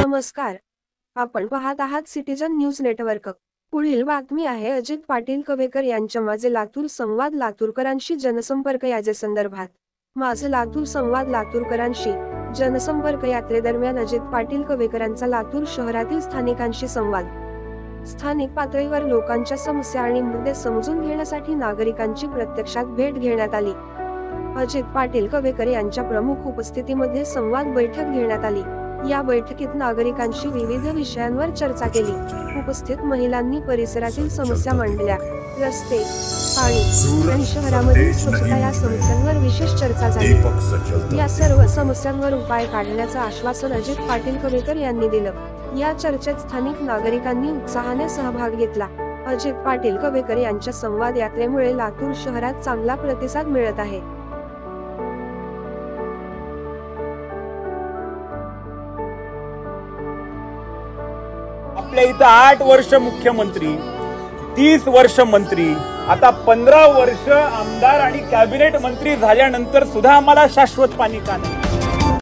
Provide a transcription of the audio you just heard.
नमस्कार, आपण पाहत आहात सिटीजन न्यूज नेटवर्क। पुढील बातमी आहे अजित पाटील कवेकर यांच्या माझे लातूर संवाद लातूरकरांशी जनसंपर्क याचे संदर्भात। माझे लातूर संवाद लातूरकरांशी जनसंपर्क यात्रेदरम्यान अजित पाटील कवेकरांचा लातूर शहरातील स्थानिकांशी संवाद। स्थानिक पातळीवर लोकांच्या समस्या आणि मुद्दे समजून घेण्यासाठी नागरिकांची प्रत्यक्षात भेट घेण्यात आली। अजित पाटील कवेकर यांच्या प्रमुख उपस्थितीमध्ये संवाद बैठक घेण्यात आली। या बैठकीत नागरिकांशी विविध विषयांवर चर्चा केली। उपस्थित महिलांनी परिसरातील समस्या मांडल्या। रस्ते, पाणी आणि शहरामधील स्वच्छता या समस्यांवर विशेष चर्चा झाली। या सर्व समस्यांवर उपाय काढण्याचं आश्वासन अजित पाटील कवेकर यांनी दिलं। या चर्चेत स्थानिक नागरिकांनी उत्साहाने सहभाग घेतला। अजित पाटील कवेकर यांच्या संवाद यात्रेमुळे लातूर शहरात चांगला प्रतिसाद मिळत आहे। आपल्या इथं 8 वर्ष मुख्यमंत्री, 30 वर्ष मंत्री, आता 15 वर्ष आमदार आणि कॅबिनेट मंत्री झाल्यानंतर सुद्धा आम्हाला शाश्वत पाणी का नाही?